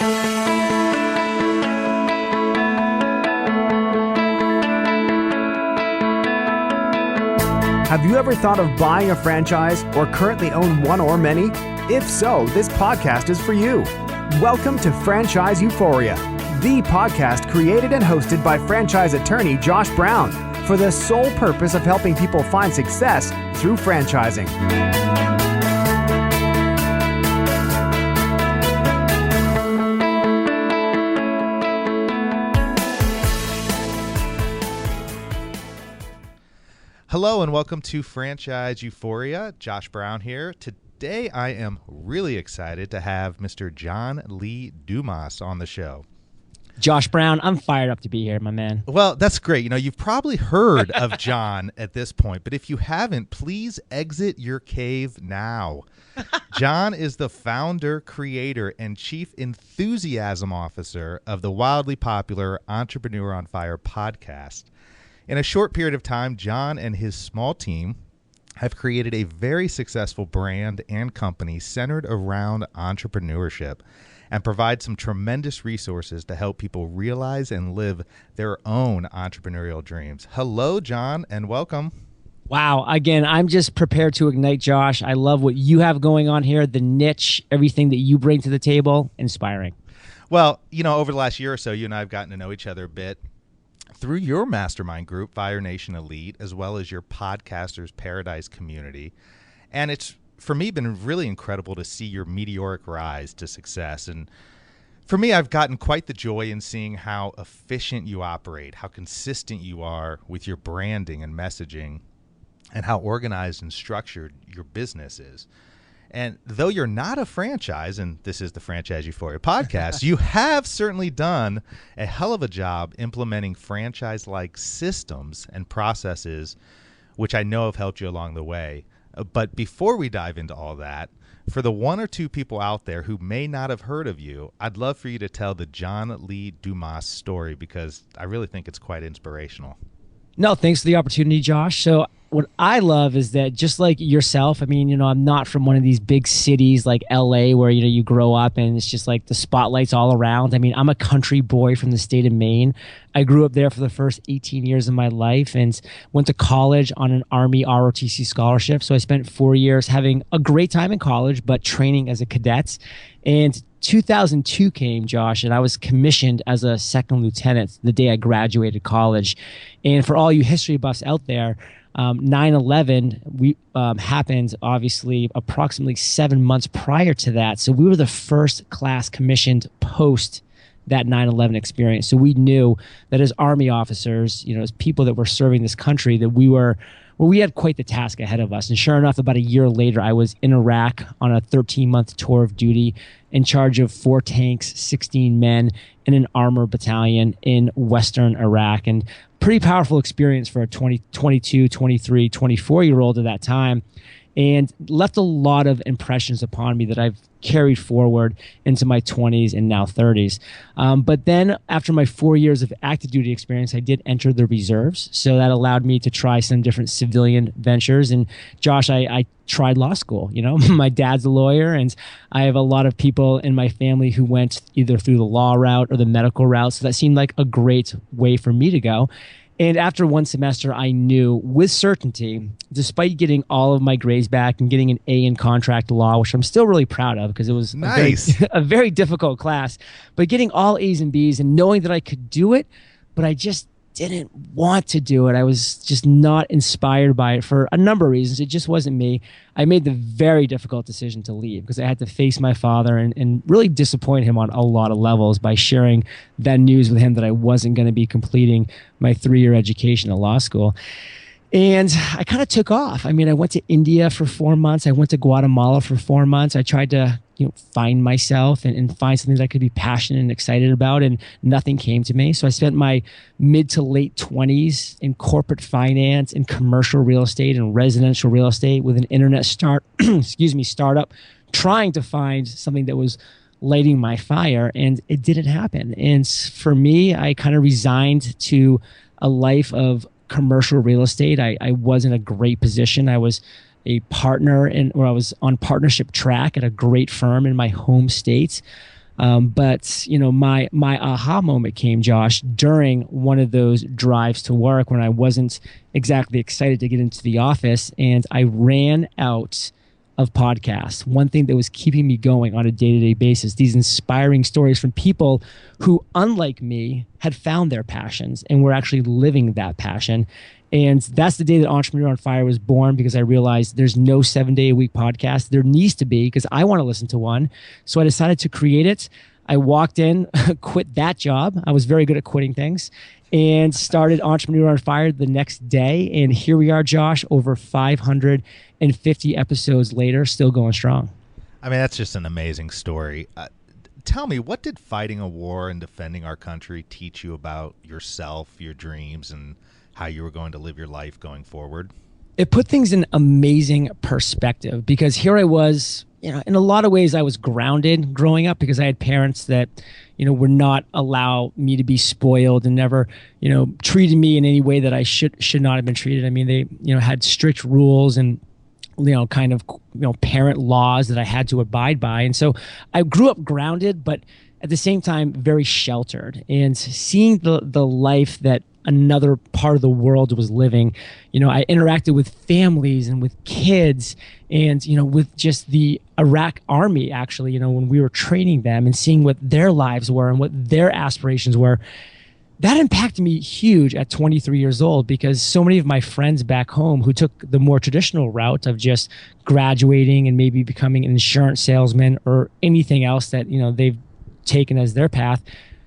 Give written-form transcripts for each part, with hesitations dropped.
Have you ever thought of buying a franchise or currently own one or many? If so, this podcast is for you. Welcome to Franchise Euphoria, the podcast created and hosted by franchise attorney Josh Brown for the sole purpose of helping people find success through franchising. Hello and welcome to Franchise Euphoria. Josh Brown here. Today I am really excited to have Mr. John Lee Dumas on the show. Josh Brown, I'm fired up to be here, my man. Well, that's great. You know, you've probably heard of John at this point, but if you haven't, please exit your cave now. John is the founder, creator, and chief enthusiasm officer of the wildly popular Entrepreneur on Fire podcast. In a short period of time, John and his small team have created a very successful brand and company centered around entrepreneurship and provide some tremendous resources to help people realize and live their own entrepreneurial dreams. Hello, John, and welcome. Wow. Again, I'm just prepared to ignite, Josh. I love what you have going on here, the niche, everything that you bring to the table, inspiring. Well, you know, over the last year or so, you and I have gotten to know each other a bit through your mastermind group, Fire Nation Elite, as well as your Podcasters Paradise community. And it's, for me, been really incredible to see your meteoric rise to success. And for me, I've gotten quite the joy in seeing how efficient you operate, how consistent you are with your branding and messaging, and how organized and structured your business is. And though you're not a franchise, and this is the Franchise Euphoria podcast, you have certainly done a hell of a job implementing franchise-like systems and processes, which I know have helped you along the way. But before we dive into all that, for the one or two people out there who may not have heard of you, I'd love for you to tell the John Lee Dumas story because I really think it's quite inspirational. No, thanks for the opportunity, Josh. So what I love is that just like yourself, I mean, you know, I'm not from one of these big cities like LA where, you know, you grow up and it's just like the spotlight's all around. I mean, I'm a country boy from the state of Maine. I grew up there for the first 18 years of my life and went to college on an Army ROTC scholarship. So I spent 4 years having a great time in college, but training as a cadet. And 2002 came, Josh, and I was commissioned as a second lieutenant the day I graduated college. And for all you history buffs out there, 9/11 happened obviously approximately 7 months prior to that. So we were the first class commissioned post that 9/11 experience. So we knew that as Army officers, you know, as people that were serving this country, that we had quite the task ahead of us. And sure enough, about a year later, I was in Iraq on a 13-month tour of duty in charge of 4 tanks, 16 men, in an armor battalion in Western Iraq. And pretty powerful experience for a 22, 23, 24-year-old at that time, and left a lot of impressions upon me that I've carried forward into my 20s and now 30s. But then after my 4 years of active duty experience, I did enter the reserves. So that allowed me to try some different civilian ventures. And Josh, I tried law school. You know, my dad's a lawyer, and I have a lot of people in my family who went either through the law route or the medical route. So that seemed like a great way for me to go. And after one semester, I knew with certainty, despite getting all of my grades back and getting an A in contract law, which I'm still really proud of because it was nice. a very difficult class, but getting all A's and B's and knowing that I could do it, but I just didn't want to do it. I was just not inspired by it for a number of reasons. It just wasn't me. I made the very difficult decision to leave because I had to face my father and really disappoint him on a lot of levels by sharing that news with him that I wasn't going to be completing my 3-year education at law school. And I kind of took off. I mean, I went to India for 4 months. I went to Guatemala for 4 months. I tried to, you know, find myself and find something that I could be passionate and excited about, and nothing came to me. So I spent my mid to late 20s in corporate finance and commercial real estate and residential real estate with an internet startup, trying to find something that was lighting my fire, and it didn't happen. And for me, I kind of resigned to a life of commercial real estate. I was in a great position. I was a partner I was on partnership track at a great firm in my home state. But my aha moment came, Josh, during one of those drives to work when I wasn't exactly excited to get into the office, and I ran out of podcasts. One thing that was keeping me going on a day-to-day basis, these inspiring stories from people who, unlike me, had found their passions and were actually living that passion. And that's the day that Entrepreneur on Fire was born, because I realized there's no 7-day-a-week podcast. There needs to be, because I want to listen to one. So I decided to create it. I walked in, quit that job. I was very good at quitting things, and started Entrepreneur on Fire the next day. And here we are, Josh, over 550 episodes later, still going strong. I mean, that's just an amazing story. Tell me, what did fighting a war and defending our country teach you about yourself, your dreams, and how you were going to live your life going forward? It put things in amazing perspective, because here I was, in a lot of ways I was grounded growing up, because I had parents that, would not allow me to be spoiled and never, treated me in any way that I should not have been treated. I mean, they, had strict rules and, parent laws that I had to abide by. And so I grew up grounded, but at the same time, very sheltered, and seeing the life that another part of the world was living. I interacted with families and with kids, and, with just the Iraq army, actually, when we were training them and seeing what their lives were and what their aspirations were. That impacted me huge at 23 years old, because so many of my friends back home who took the more traditional route of just graduating and maybe becoming an insurance salesman or anything else that, they've taken as their path,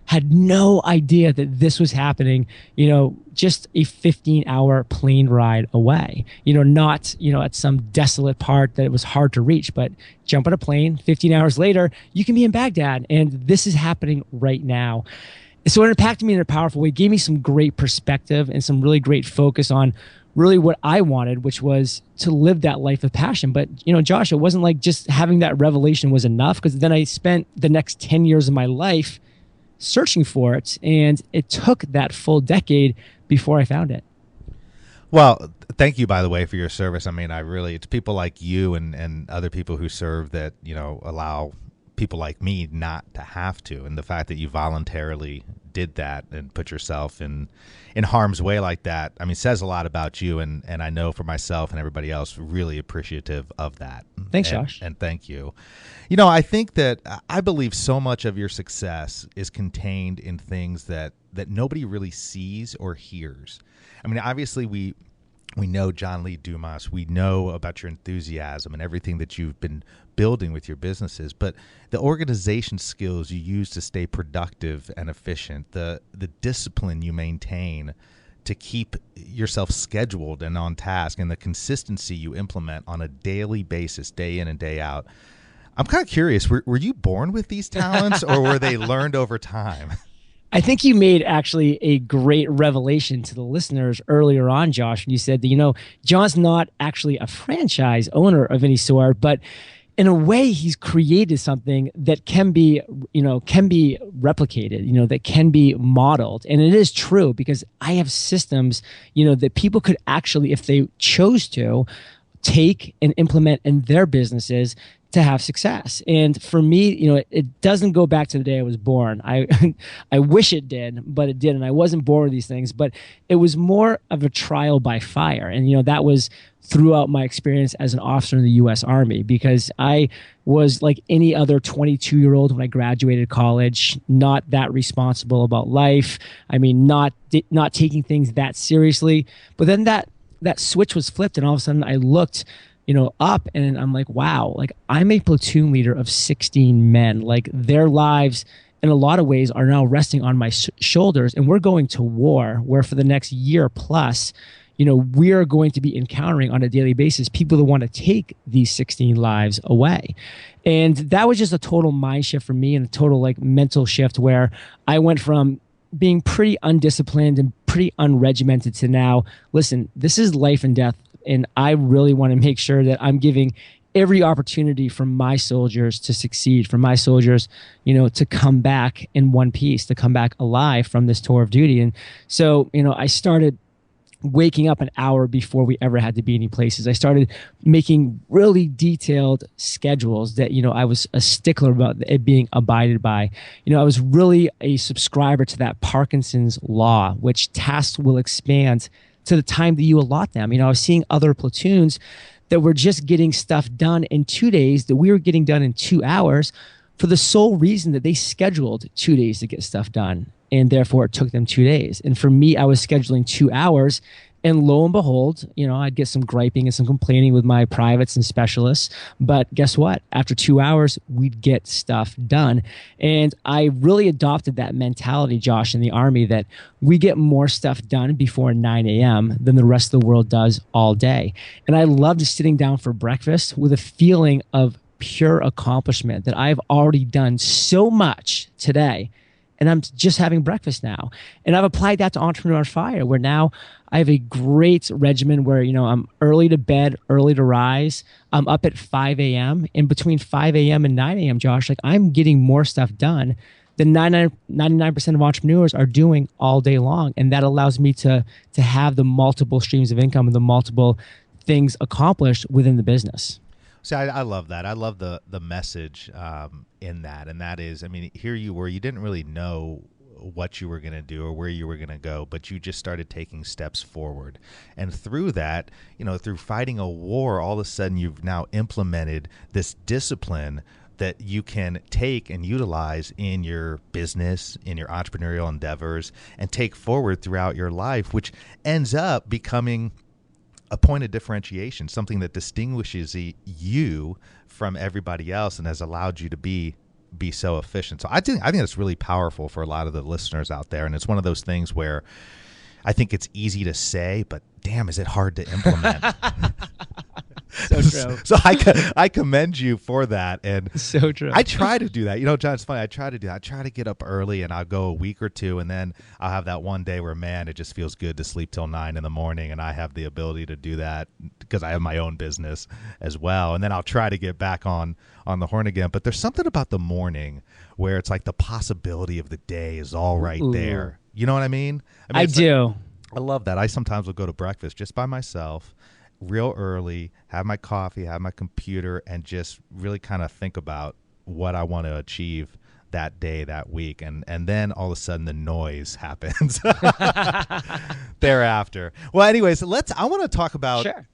had no idea that this was happening, just a 15-hour plane ride away, not, at some desolate part that it was hard to reach, but jump on a plane, 15 hours later, you can be in Baghdad. And this is happening right now. So it impacted me in a powerful way, gave me some great perspective and some really great focus on really what I wanted, which was to live that life of passion. But, Josh, it wasn't like just having that revelation was enough, because then I spent the next 10 years of my life searching for it, and it took that full decade before I found it. Well, thank you, by the way, for your service. I mean, it's people like you and other people who serve that, allow people like me not to have to. And the fact that you voluntarily did that and put yourself in harm's way like that, I mean, says a lot about you. And I know for myself and everybody else, really appreciative of that. Thanks, Josh. And thank you. I think that I believe so much of your success is contained in things that nobody really sees or hears. I mean, obviously we know John Lee Dumas. We know about your enthusiasm and everything that you've been building with your businesses, but the organization skills you use to stay productive and efficient, the discipline you maintain to keep yourself scheduled and on task, and the consistency you implement on a daily basis, day in and day out. I'm kind of curious, were you born with these talents or were they learned over time? I think you made actually a great revelation to the listeners earlier on, Josh, when you said that, John's not actually a franchise owner of any sort, but in a way, he's created something that can be replicated, that can be modeled. And it is true, because I have systems, that people could actually, if they chose to, take and implement in their businesses to have success. And for me, it doesn't go back to the day I was born. I wish it did, but it didn't. I wasn't born with these things, but it was more of a trial by fire. And, that was throughout my experience as an officer in the U.S. Army, because I was like any other 22-year-old when I graduated college, not that responsible about life. I mean, not taking things that seriously. But then that switch was flipped, and all of a sudden I looked up, and I'm like, wow, like I'm a platoon leader of 16 men. Like their lives in a lot of ways are now resting on my shoulders, and we're going to war where for the next year plus, we are going to be encountering on a daily basis people that want to take these 16 lives away. And that was just a total mind shift for me, and a total like mental shift where I went from being pretty undisciplined and pretty unregimented to now, listen, this is life and death. And I really want to make sure that I'm giving every opportunity for my soldiers to succeed, for my soldiers, to come back in one piece, to come back alive from this tour of duty. And so, I started waking up an hour before we ever had to be any places. I started making really detailed schedules that, I was a stickler about it being abided by. I was really a subscriber to that Parkinson's law, which tasks will expand to the time that you allot them. I was seeing other platoons that were just getting stuff done in 2 days that we were getting done in 2 hours for the sole reason that they scheduled 2 days to get stuff done. And therefore it took them 2 days. And for me, I was scheduling 2 hours, and lo and behold, I'd get some griping and some complaining with my privates and specialists. But guess what? After 2 hours, we'd get stuff done. And I really adopted that mentality, Josh, in the Army, that we get more stuff done before 9 a.m. than the rest of the world does all day. And I loved sitting down for breakfast with a feeling of pure accomplishment that I've already done so much today. And I'm just having breakfast now. And I've applied that to Entrepreneur on Fire, where now I have a great regimen where, I'm early to bed, early to rise. I'm up at 5 a.m. And between 5 a.m. and 9 a.m., Josh, I'm getting more stuff done than 99% of entrepreneurs are doing all day long. And that allows me to have the multiple streams of income and the multiple things accomplished within the business. See, I love that. I love the message in that. And that is, here you were, you didn't really know what you were going to do or where you were going to go, but you just started taking steps forward. And through that, through fighting a war, all of a sudden you've now implemented this discipline that you can take and utilize in your business, in your entrepreneurial endeavors, and take forward throughout your life, which ends up becoming a point of differentiation, something that distinguishes you from everybody else and has allowed you to be so efficient. So I think that's really powerful for a lot of the listeners out there. And it's one of those things where I think it's easy to say, but damn, is it hard to implement? So true. So I commend you for that. And so true. I try to do that. John, it's funny. I try to do that. I try to get up early, and I'll go a week or two, and then I'll have that one day where, man, it just feels good to sleep till 9 in the morning, and I have the ability to do that because I have my own business as well. And then I'll try to get back on the horn again. But there's something about the morning where it's like the possibility of the day is all right there. You know what I mean? I do. I love that. I sometimes will go to breakfast just by myself, real early, have my coffee, have my computer, and just really kind of think about what I want to achieve that day, that week. And then all of a sudden the noise happens thereafter. Well, anyways, I want to talk about, sure,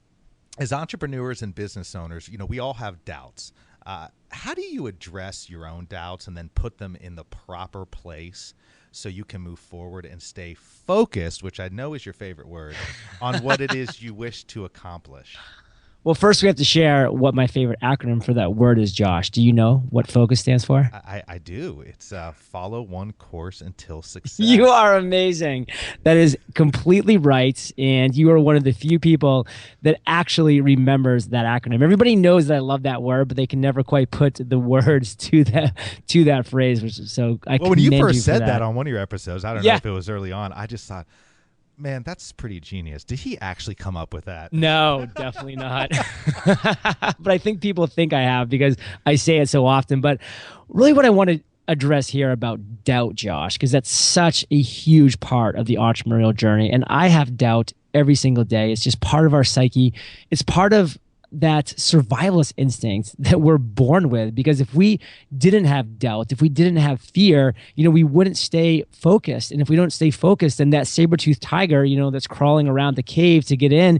as entrepreneurs and business owners, we all have doubts. How do you address your own doubts and then put them in the proper place so you can move forward and stay focused, which I know is your favorite word, on what it is you wish to accomplish? Well, first we have to share what my favorite acronym for that word is, Josh. Do you know what FOCUS stands for? I do. It's follow one course until success. You are amazing. That is completely right. And you are one of the few people that actually remembers that acronym. Everybody knows that I love that word, but they can never quite put the words to that phrase. Which is so. Well, when you first said that on one of your episodes, I don't know if it was early on, I just thought, man, that's pretty genius. Did he actually come up with that? No, definitely not. But I think people think I have because I say it so often. But really what I want to address here about doubt, Josh, because that's such a huge part of the entrepreneurial journey. And I have doubt every single day. It's just part of our psyche. It's part of that survivalist instinct that we're born with, because if we didn't have doubt, if we didn't have fear, we wouldn't stay focused. And if we don't stay focused, then that saber-toothed tiger, that's crawling around the cave to get in,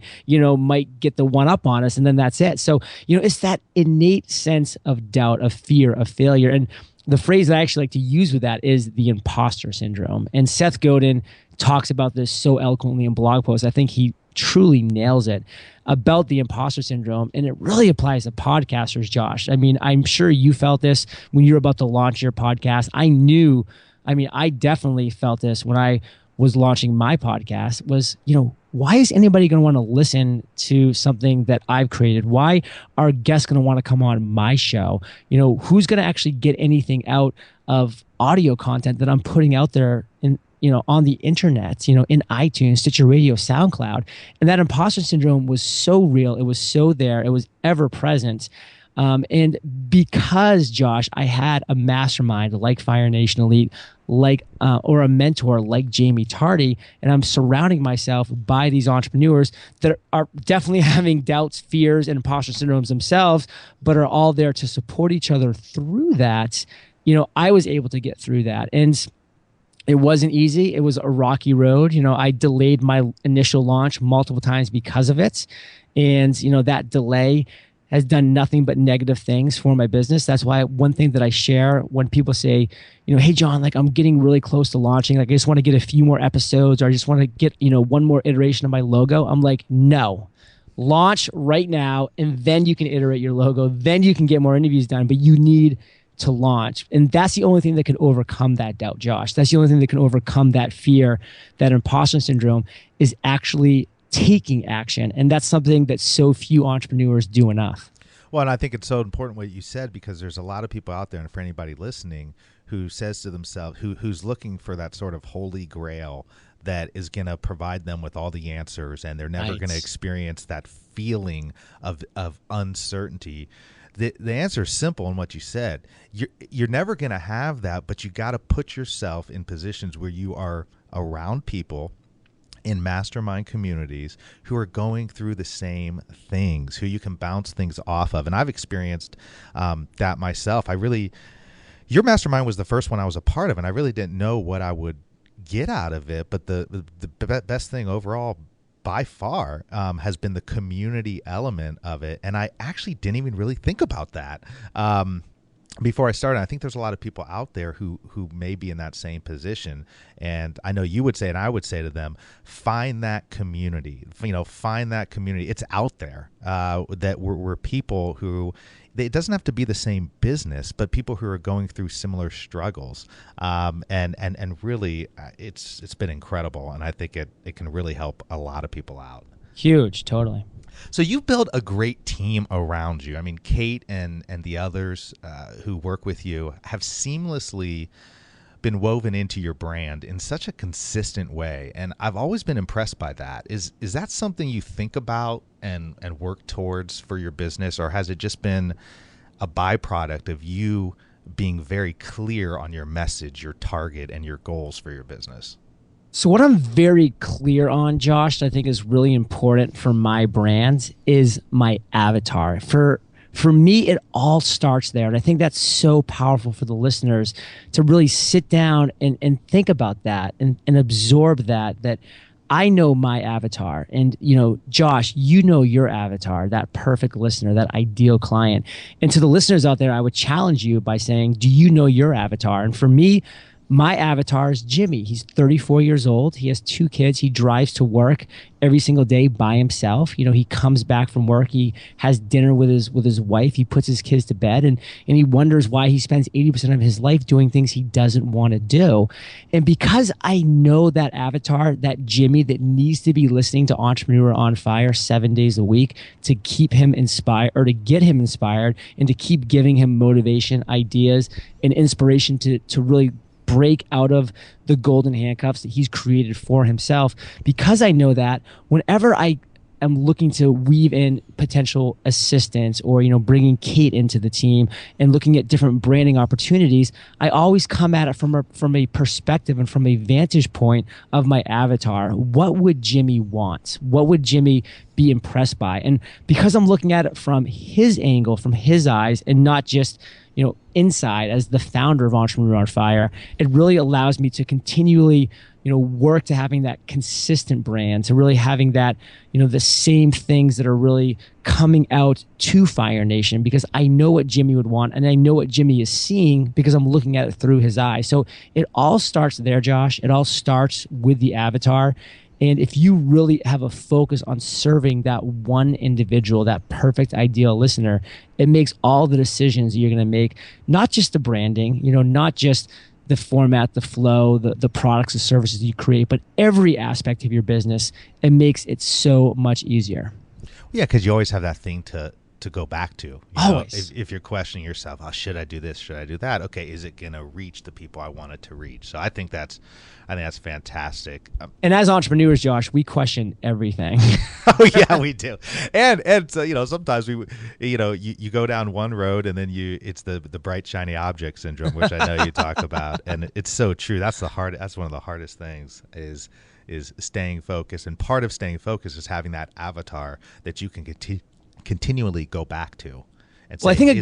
might get the one up on us, and then that's it. So, it's that innate sense of doubt, of fear, of failure. And the phrase that I actually like to use with that is the imposter syndrome. And Seth Godin talks about this so eloquently in blog posts. I think he truly nails it about the imposter syndrome. And it really applies to podcasters, Josh. I'm sure you felt this when you were about to launch your podcast. I definitely felt this when I was launching my podcast was, why is anybody going to want to listen to something that I've created? Why are guests going to want to come on my show? Who's going to actually get anything out of audio content that I'm putting out there on the internet, in iTunes, Stitcher Radio, SoundCloud. And that imposter syndrome was so real. It was so there. It was ever present. And because, Josh, I had a mastermind like Fire Nation Elite, or a mentor like Jamie Tardy, and I'm surrounding myself by these entrepreneurs that are definitely having doubts, fears, and imposter syndromes themselves, but are all there to support each other through that. I was able to get through that. And it wasn't easy. It was a rocky road. I delayed my initial launch multiple times because of it. And, that delay has done nothing but negative things for my business. That's why one thing that I share when people say, hey, John, like I'm getting really close to launching. Like I just want to get a few more episodes, or I just want to get, one more iteration of my logo. I'm like, no, launch right now. And then you can iterate your logo. Then you can get more interviews done, but you need to launch. And that's the only thing that can overcome that doubt, Josh. That's the only thing that can overcome that fear, that imposter syndrome, is actually taking action. And that's something that so few entrepreneurs do enough. Well, and I think it's so important what you said, because there's a lot of people out there, and for anybody listening who says to themselves, who's looking for that sort of holy grail that is going to provide them with all the answers, and they're never going to experience that feeling of uncertainty. The answer is simple in what you said. You're never going to have that, but you got to put yourself in positions where you are around people in mastermind communities who are going through the same things, who you can bounce things off of. And I've experienced that myself. Your mastermind was the first one I was a part of, and I really didn't know what I would get out of it. But the best thing overall, by far, has been the community element of it. And I actually didn't even really think about that before I started. I think there's a lot of people out there who may be in that same position. And I know you would say, and I would say to them, find that community. Find that community. It's out there, that we're people who, it doesn't have to be the same business, but people who are going through similar struggles. And really, it's been incredible. And I think it can really help a lot of people out. Huge, totally. So you've built a great team around you. I mean, Kate and the others who work with you have seamlessly been woven into your brand in such a consistent way. And I've always been impressed by that. Is that something you think about and work towards for your business, or has it just been a byproduct of you being very clear on your message, your target, and your goals for your business? So what I'm very clear on, Josh, that I think is really important for my brand, is my avatar. For me, it all starts there. And I think that's so powerful for the listeners to really sit down and think about that and absorb that I know my avatar. And, Josh, your avatar, that perfect listener, that ideal client. And to the listeners out there, I would challenge you by saying, do you know your avatar? And for me, my avatar is Jimmy. He's 34 years old. He has 2 kids. He drives to work every single day by himself. He comes back from work. He has dinner with his wife. He puts his kids to bed, and he wonders why he spends 80% of his life doing things he doesn't want to do. And because I know that avatar, that Jimmy that needs to be listening to Entrepreneur on Fire 7 days a week to keep him inspired, or to get him inspired, and to keep giving him motivation, ideas, and inspiration to really break out of the golden handcuffs that he's created for himself. Because I know that, whenever I am looking to weave in potential assistance, or bringing Kate into the team and looking at different branding opportunities, I always come at it from a perspective and from a vantage point of my avatar. What would Jimmy want? What would Jimmy be impressed by? And because I'm looking at it from his angle, from his eyes, and not just inside as the founder of Entrepreneur on Fire, it really allows me to continually work to having that consistent brand, to really having that, the same things that are really coming out to Fire Nation, because I know what Jimmy would want, and I know what Jimmy is seeing because I'm looking at it through his eyes. So it all starts there, Josh. It all starts with the avatar. And if you really have a focus on serving that one individual, that perfect ideal listener, it makes all the decisions you're going to make, not just the branding, not just the format, the flow, the products, the services you create, but every aspect of your business. It makes it so much easier. Yeah, because you always have that thing to to go back to. Always. If you're questioning yourself, oh, should I do this? Should I do that? Okay, is it going to reach the people I want it to reach? So I think that's fantastic. And as entrepreneurs, Josh, we question everything. Oh yeah, we do. And so, sometimes you go down one road and then it's the bright shiny object syndrome, which I know you talk about, and it's so true. That's one of the hardest things is staying focused, and part of staying focused is having that avatar that you can continually go back to. And say, well, I think a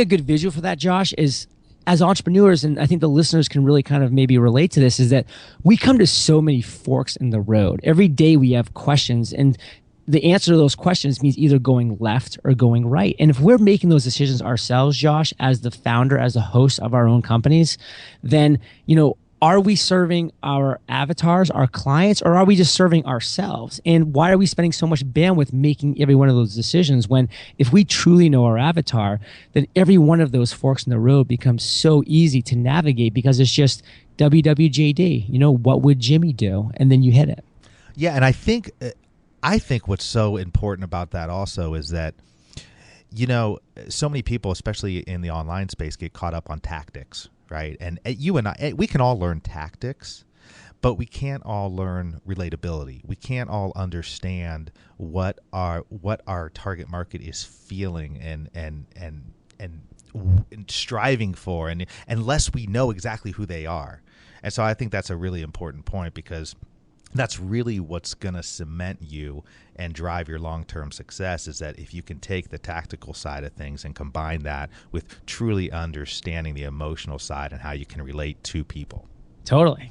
good visual for that, Josh, is as entrepreneurs, and I think the listeners can really kind of maybe relate to this, is that we come to so many forks in the road. Every day we have questions, and the answer to those questions means either going left or going right. And if we're making those decisions ourselves, Josh, as the founder, as the host of our own companies, then, are we serving our avatars, our clients, or are we just serving ourselves? And why are we spending so much bandwidth making every one of those decisions when if we truly know our avatar, then every one of those forks in the road becomes so easy to navigate because it's just WWJD, what would Jimmy do? And then you hit it. Yeah, and I think what's so important about that also is that, so many people, especially in the online space, get caught up on tactics. Right. And you and I, we can all learn tactics, but we can't all learn relatability. We can't all understand what our target market is feeling and striving for, and unless we know exactly who they are. And so I think that's a really important point, because that's really what's going to cement you and drive your long-term success, is that if you can take the tactical side of things and combine that with truly understanding the emotional side and how you can relate to people. Totally.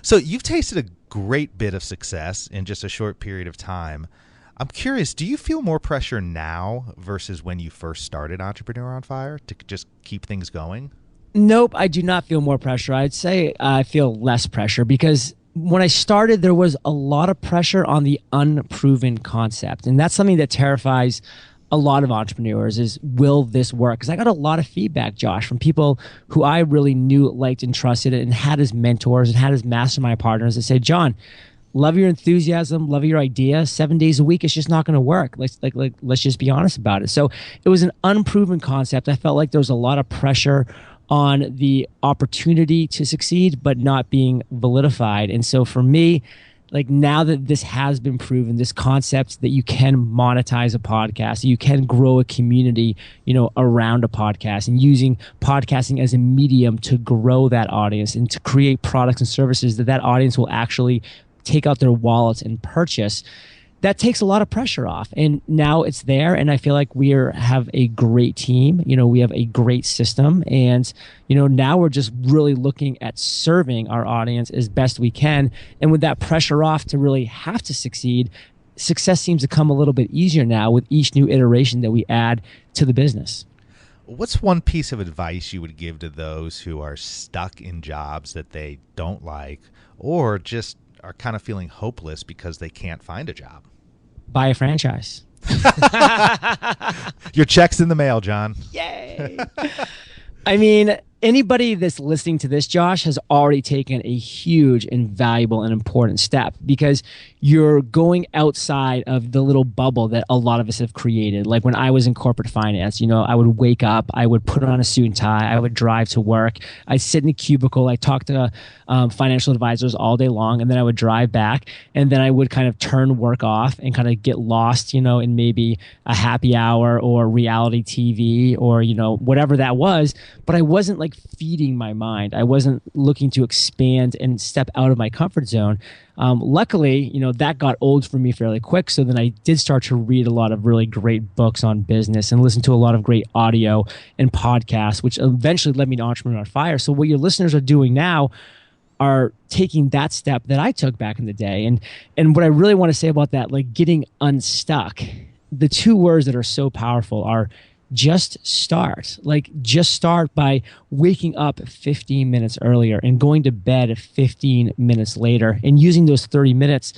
So you've tasted a great bit of success in just a short period of time. I'm curious, do you feel more pressure now versus when you first started Entrepreneur on Fire to just keep things going? Nope, I do not feel more pressure. I'd say I feel less pressure, because when I started, there was a lot of pressure on the unproven concept. And that's something that terrifies a lot of entrepreneurs is, will this work? Because I got a lot of feedback, Josh, from people who I really knew, liked, and trusted, and had as mentors and had as mastermind partners that said, John, love your enthusiasm, love your idea. 7 days a week, it's just not going to work. Let's just be honest about it. So it was an unproven concept. I felt like there was a lot of pressure on the opportunity to succeed, but not being validified. And so for me, now that this has been proven, this concept that you can monetize a podcast, you can grow a community, around a podcast, and using podcasting as a medium to grow that audience and to create products and services that audience will actually take out their wallets and purchase, that takes a lot of pressure off. And now it's there, and I feel like we have a great team. We have a great system, and now we're just really looking at serving our audience as best we can. And with that pressure off to really have to succeed, success seems to come a little bit easier now with each new iteration that we add to the business. What's one piece of advice you would give to those who are stuck in jobs that they don't like, or just are kind of feeling hopeless because they can't find a job? Buy a franchise. Your check's in the mail, John. Yay. I mean, anybody that's listening to this, Josh, has already taken a huge and valuable and important step, because you're going outside of the little bubble that a lot of us have created. Like when I was in corporate finance, I would wake up, I would put on a suit and tie, I would drive to work, I'd sit in a cubicle, I'd talk to financial advisors all day long, and then I would drive back, and then I would kind of turn work off and kind of get lost, in maybe a happy hour or reality TV or, whatever that was. But I wasn't feeding my mind. I wasn't looking to expand and step out of my comfort zone. Luckily, that got old for me fairly quick. So then I did start to read a lot of really great books on business and listen to a lot of great audio and podcasts, which eventually led me to Entrepreneur on Fire. So what your listeners are doing now are taking that step that I took back in the day. And what I really want to say about that, getting unstuck, the two words that are so powerful are just start. Just start by waking up 15 minutes earlier and going to bed 15 minutes later, and using those 30 minutes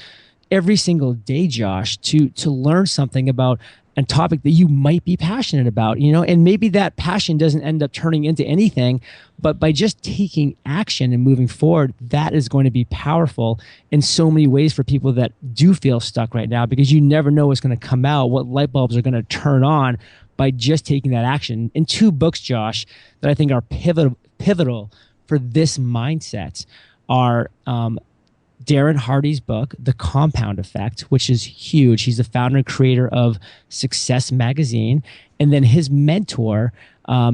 every single day, Josh, to learn something about a topic that you might be passionate about, and maybe that passion doesn't end up turning into anything, but by just taking action and moving forward, that is going to be powerful in so many ways for people that do feel stuck right now, because you never know what's going to come out, what light bulbs are going to turn on by just taking that action. And 2 books, Josh, that I think are pivotal for this mindset are Darren Hardy's book, The Compound Effect, which is huge. He's the founder and creator of Success Magazine. And then his mentor,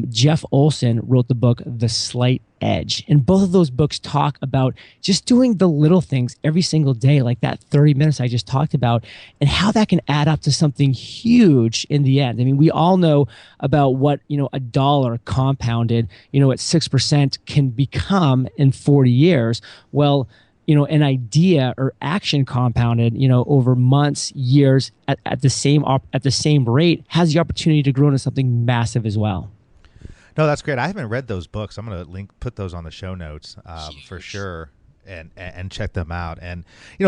Jeff Olson, wrote the book, The Slight Edge. And both of those books talk about just doing the little things every single day, like that 30 minutes I just talked about, and how that can add up to something huge in the end. I mean, we all know about what, a dollar compounded, at 6% can become in 40 years. Well, an idea or action compounded, over months, years at the same rate has the opportunity to grow into something massive as well. No, that's great. I haven't read those books. I'm going to put those on the show notes for sure, and check them out. And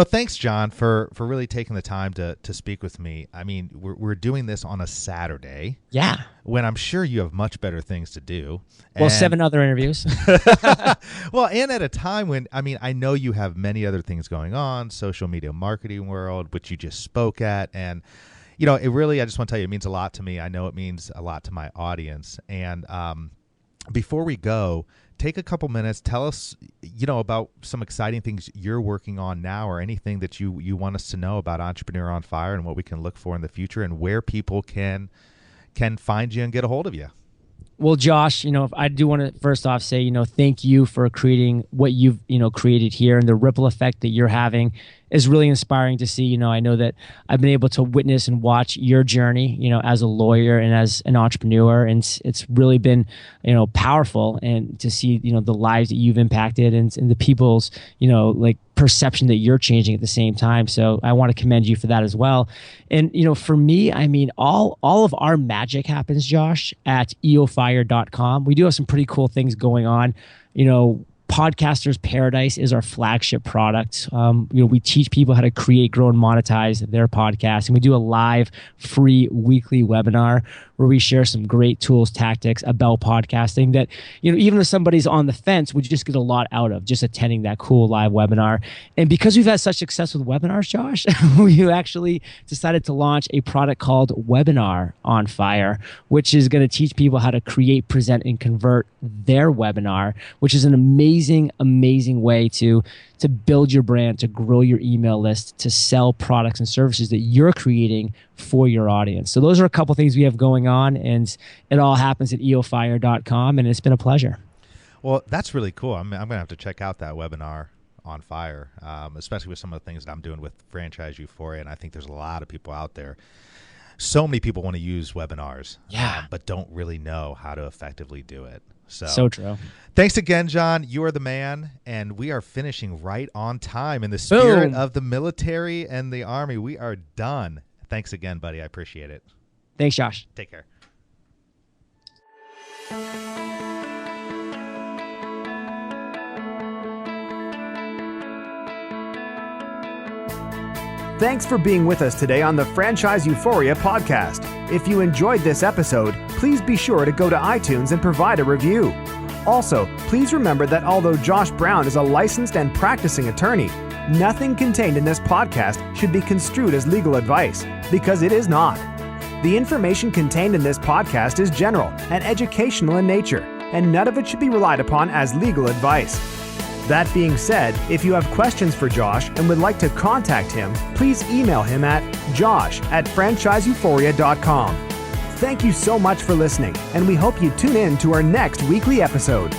thanks, John, for really taking the time to speak with me. I mean, we're doing this on a Saturday. Yeah. When I'm sure you have much better things to do. Well, 7 other interviews. Well, and at a time when, I know you have many other things going on, social media marketing world, which you just spoke at. And, it really, I just want to tell you, it means a lot to me. I know it means a lot to my audience. And before we go, take a couple minutes, tell us, about some exciting things you're working on now, or anything that you want us to know about Entrepreneur on Fire and what we can look for in the future, and where people can find you and get a hold of you. Well, Josh, I do want to first off say, thank you for creating what you've, created here, and the ripple effect that you're having is really inspiring to see. I know that I've been able to witness and watch your journey, as a lawyer and as an entrepreneur, and it's really been, powerful, and to see, the lives that you've impacted and the people's, perception that you're changing at the same time. So I want to commend you for that as well. And, for me, all of our magic happens, Josh, at eofire.com. We do have some pretty cool things going on. Podcasters Paradise is our flagship product. We teach people how to create, grow, and monetize their podcast. And we do a live free weekly webinar where we share some great tools, tactics about podcasting that, even if somebody's on the fence, would just get a lot out of just attending that cool live webinar. And because we've had such success with webinars, Josh, we actually decided to launch a product called Webinar on Fire, which is going to teach people how to create, present, and convert their webinar, which is an amazing way to build your brand, to grow your email list, to sell products and services that you're creating for your audience. So those are a couple things we have going on, and it all happens at eofire.com, and it's been a pleasure. Well, that's really cool. I'm going to have to check out that Webinar on Fire, especially with some of the things that I'm doing with Franchise Euphoria, and I think there's a lot of people out there. So many people want to use webinars, but don't really know how to effectively do it. So true. Thanks again, John. You are the man, and we are finishing right on time. In the spirit of the military and the Army, we are done. Thanks again, buddy. I appreciate it. Thanks, Josh. Take care. Thanks for being with us today on the Franchise Euphoria podcast. If you enjoyed this episode, please be sure to go to iTunes and provide a review. Also, please remember that although Josh Brown is a licensed and practicing attorney, nothing contained in this podcast should be construed as legal advice, because it is not. The information contained in this podcast is general and educational in nature, and none of it should be relied upon as legal advice. That being said, if you have questions for Josh and would like to contact him, please email him at josh@franchiseeuphoria.com. Thank you so much for listening, and we hope you tune in to our next weekly episode.